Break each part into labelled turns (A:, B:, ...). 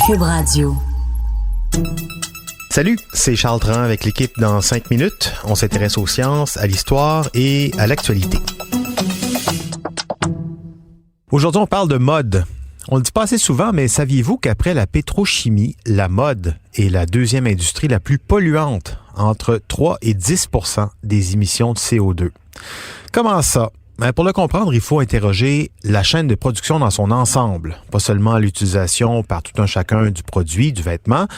A: Cube Radio.
B: Salut, c'est Charles Tran avec l'équipe dans 5 minutes. On s'intéresse aux sciences, à l'histoire et à l'actualité. Aujourd'hui, on parle de mode. On le dit pas assez souvent, mais saviez-vous qu'après la pétrochimie, la mode est la deuxième industrie la plus polluante, entre 3 et 10 % des émissions de CO2. Comment ça? Pour le comprendre, il faut interroger la chaîne de production dans son ensemble, pas seulement l'utilisation par tout un chacun du produit, du vêtement.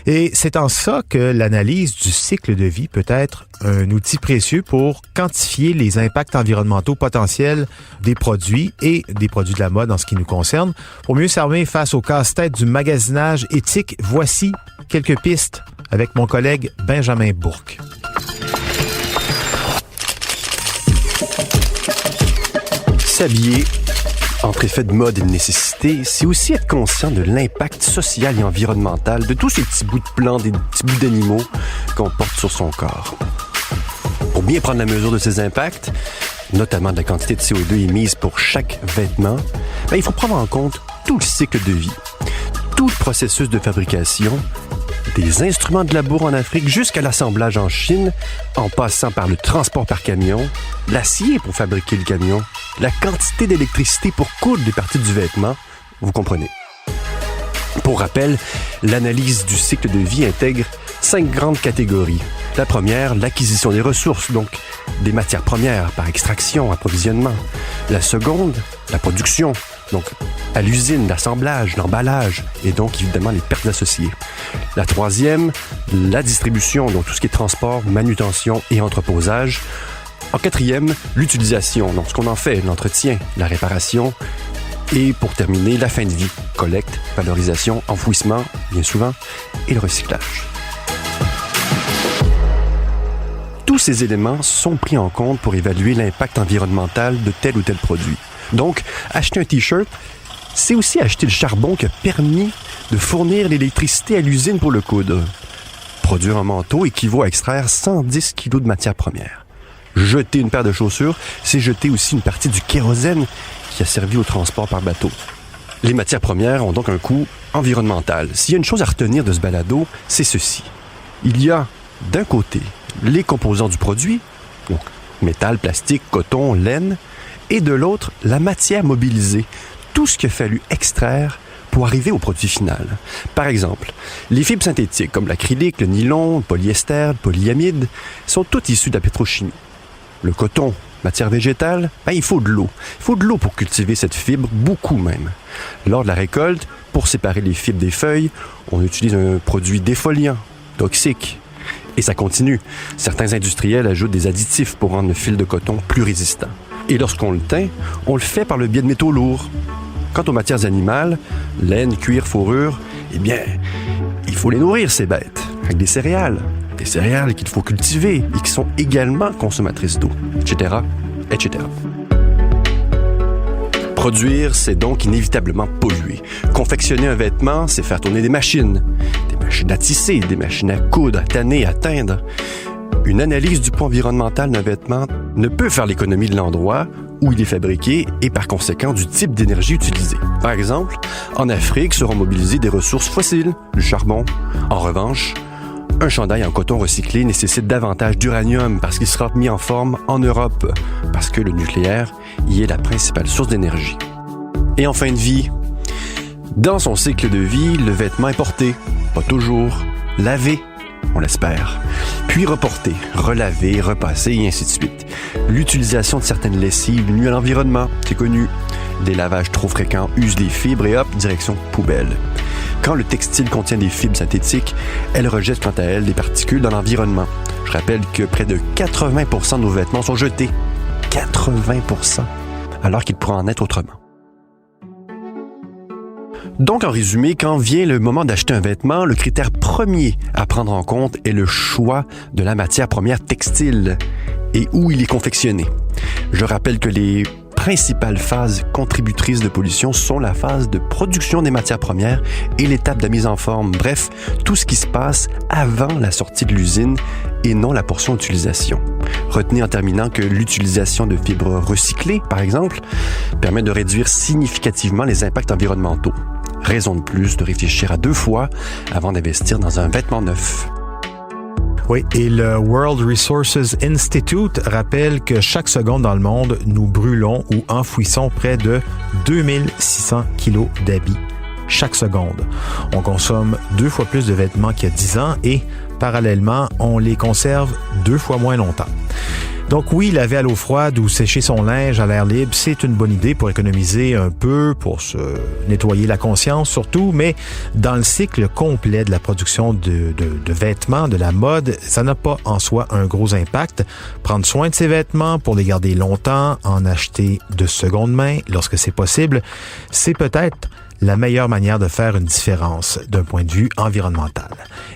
B: Et c'est en ça que l'analyse du cycle de vie peut être un outil précieux pour quantifier les impacts environnementaux potentiels des produits et des produits de la mode en ce qui nous concerne. Pour mieux s'armer face au casse-tête du magasinage éthique, voici quelques pistes avec mon collègue Benjamin Bourque.
C: S'habiller, entre effet de mode et de nécessité, c'est aussi être conscient de l'impact social et environnemental de tous ces petits bouts de plantes et des petits bouts d'animaux qu'on porte sur son corps. Pour bien prendre la mesure de ces impacts, notamment de la quantité de CO2 émise pour chaque vêtement, il faut prendre en compte tout le cycle de vie, tout le processus de fabrication, des instruments de labour en Afrique jusqu'à l'assemblage en Chine, en passant par le transport par camion, l'acier pour fabriquer le camion, la quantité d'électricité pour coudre des parties du vêtement, vous comprenez. Pour rappel, l'analyse du cycle de vie intègre 5 grandes catégories. La première, l'acquisition des ressources, donc des matières premières par extraction, approvisionnement. La seconde, la production, donc à l'usine, l'assemblage, l'emballage et donc évidemment les pertes associées. La troisième, la distribution, donc tout ce qui est transport, manutention et entreposage. En quatrième, l'utilisation, donc ce qu'on en fait, l'entretien, la réparation. Et pour terminer, la fin de vie, collecte, valorisation, enfouissement, bien souvent, et le recyclage. Tous ces éléments sont pris en compte pour évaluer l'impact environnemental de tel ou tel produit. Donc, acheter un T-shirt, c'est aussi acheter le charbon qui a permis de fournir l'électricité à l'usine pour le coudre. Produire un manteau équivaut à extraire 110 kg de matières premières. Jeter une paire de chaussures, c'est jeter aussi une partie du kérosène qui a servi au transport par bateau. Les matières premières ont donc un coût environnemental. S'il y a une chose à retenir de ce balado, c'est ceci. Il y a, d'un côté, les composants du produit, donc métal, plastique, coton, laine, et de l'autre, la matière mobilisée, tout ce qu'il a fallu extraire pour arriver au produit final. Par exemple, les fibres synthétiques comme l'acrylique, le nylon, le polyester, le polyamide sont toutes issues de la pétrochimie. Le coton, matière végétale, il faut de l'eau. Il faut de l'eau pour cultiver cette fibre, beaucoup même. Lors de la récolte, pour séparer les fibres des feuilles, on utilise un produit défoliant, toxique. Et ça continue. Certains industriels ajoutent des additifs pour rendre le fil de coton plus résistant. Et lorsqu'on le teint, on le fait par le biais de métaux lourds. Quant aux matières animales, laine, cuir, fourrure, il faut les nourrir, ces bêtes, avec des céréales qu'il faut cultiver et qui sont également consommatrices d'eau, etc., etc. Produire, c'est donc inévitablement polluer. Confectionner un vêtement, c'est faire tourner des machines à tisser, des machines à coudre, à tanner, à teindre. Une analyse du poids environnemental d'un vêtement ne peut faire l'économie de l'endroit où il est fabriqué et par conséquent du type d'énergie utilisée. Par exemple, en Afrique seront mobilisées des ressources fossiles, du charbon. En revanche, un chandail en coton recyclé nécessite davantage d'uranium parce qu'il sera mis en forme en Europe, parce que le nucléaire y est la principale source d'énergie. Et en fin de vie, dans son cycle de vie, le vêtement est porté, pas toujours, lavé, on l'espère, puis reporté, relavé, repassé et ainsi de suite. L'utilisation de certaines lessives nuit à l'environnement, c'est connu. Des lavages trop fréquents usent les fibres et hop, direction poubelle. Quand le textile contient des fibres synthétiques, elle rejette quant à elle des particules dans l'environnement. Je rappelle que près de 80% de nos vêtements sont jetés. 80%! Alors qu'il pourrait en être autrement. Donc, en résumé, quand vient le moment d'acheter un vêtement, le critère premier à prendre en compte est le choix de la matière première textile et où il est confectionné. Je rappelle que les principales phases contributrices de pollution sont la phase de production des matières premières et l'étape de mise en forme. Bref, tout ce qui se passe avant la sortie de l'usine et non la portion d'utilisation. Retenez en terminant que l'utilisation de fibres recyclées, par exemple, permet de réduire significativement les impacts environnementaux. Raison de plus de réfléchir à 2 fois avant d'investir dans un vêtement neuf.
B: Oui, et le World Resources Institute rappelle que chaque seconde dans le monde, nous brûlons ou enfouissons près de 2600 kilos d'habits chaque seconde. On consomme 2 fois plus de vêtements qu'il y a 10 ans et, parallèlement, on les conserve 2 fois moins longtemps. Donc oui, laver à l'eau froide ou sécher son linge à l'air libre, c'est une bonne idée pour économiser un peu, pour se nettoyer la conscience surtout, mais dans le cycle complet de la production de vêtements, de la mode, ça n'a pas en soi un gros impact. Prendre soin de ses vêtements pour les garder longtemps, en acheter de seconde main lorsque c'est possible, c'est peut-être la meilleure manière de faire une différence d'un point de vue environnemental.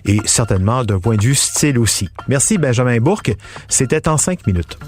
B: Et certainement d'un point de vue style aussi. Merci Benjamin Bourque. C'était en 5 minutes.